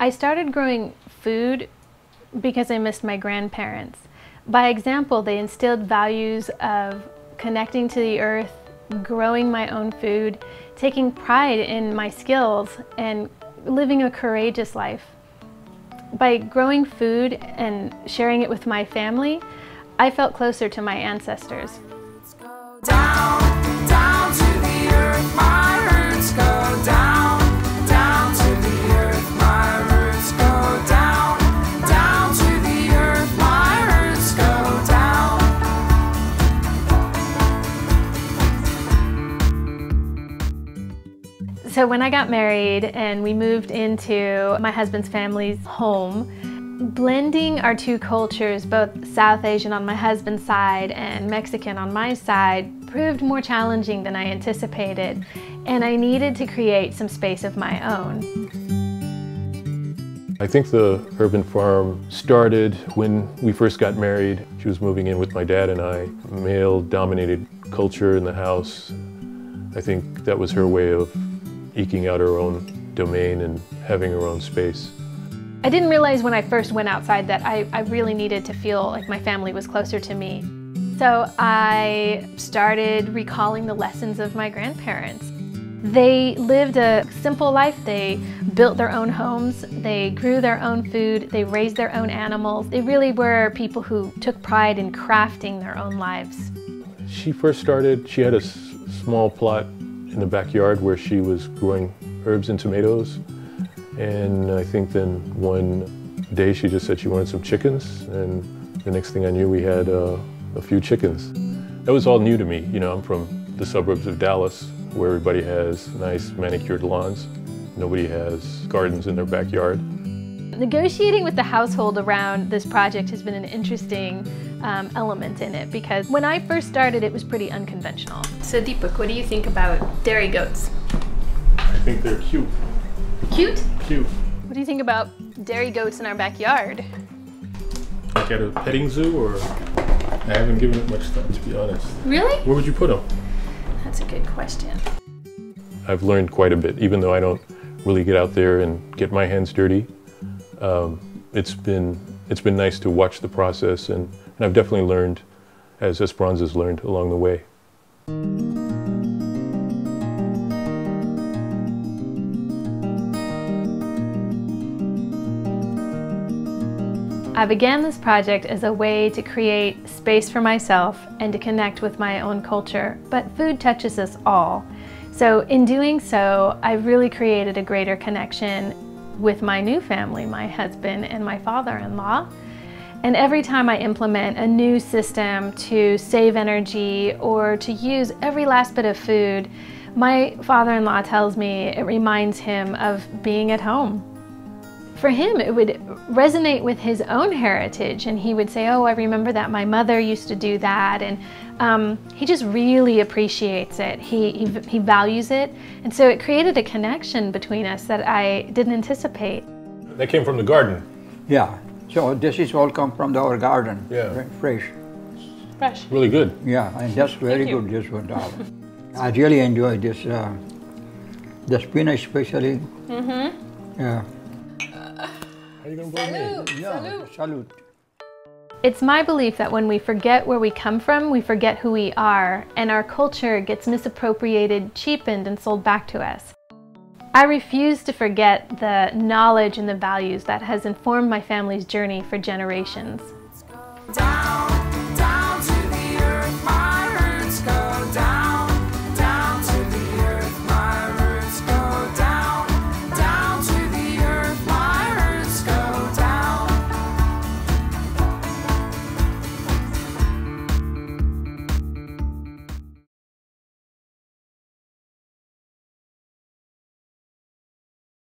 I started growing food because I missed my grandparents. By example, they instilled values of connecting to the earth, growing my own food, taking pride in my skills, and living a courageous life. By growing food and sharing it with my family, I felt closer to my ancestors. Down, down to the earth, my roots go down, down to the earth, my roots go down, down to the earth, my roots go down. So when I got married and we moved into my husband's family's home, blending our two cultures, both South Asian on my husband's side and Mexican on my side, proved more challenging than I anticipated, and I needed to create some space of my own. I think the urban farm started when we first got married. She was moving in with my dad and I. Male-dominated culture in the house. I think that was her way of eking out her own domain and having her own space. I didn't realize when I first went outside that I really needed to feel like my family was closer to me. So I started recalling the lessons of my grandparents. They lived a simple life. They built their own homes, they grew their own food, they raised their own animals. They really were people who took pride in crafting their own lives. She first started, she had a small plot in the backyard where she was growing herbs and tomatoes. And I think then one day she just said she wanted some chickens, and the next thing I knew we had a few chickens. That was all new to me. You know, I'm from the suburbs of Dallas where everybody has nice manicured lawns. Nobody has gardens in their backyard. Negotiating with the household around this project has been an interesting element in it, because when I first started it was pretty unconventional. So Deepak, what do you think about dairy goats? I think they're cute. Cute? Cute. What do you think about dairy goats in our backyard? Like at a petting zoo, or? I haven't given it much thought, to be honest. Really? Where would you put them? That's a good question. I've learned quite a bit, even though I don't really get out there and get my hands dirty. It's been nice to watch the process, and I've definitely learned, as Esperanza's learned along the way. I began this project as a way to create space for myself and to connect with my own culture, but food touches us all. So in doing so, I've really created a greater connection with my new family, my husband and my father-in-law. And every time I implement a new system to save energy or to use every last bit of food, my father-in-law tells me it reminds him of being at home. For him, it would resonate with his own heritage, and he would say, oh, I remember that my mother used to do that, and he just really appreciates it. He values it, and so it created a connection between us that I didn't anticipate. That came from the garden? Yeah, so this is all come from our garden. Yeah. Fresh. Fresh. Really good. Yeah, and that's very good, this one. I really enjoy this, the spinach especially. Mm-hmm. Yeah. How are you going to blame me? Yeah, salute. It's my belief that when we forget where we come from, we forget who we are, and our culture gets misappropriated, cheapened, and sold back to us. I refuse to forget the knowledge and the values that has informed my family's journey for generations.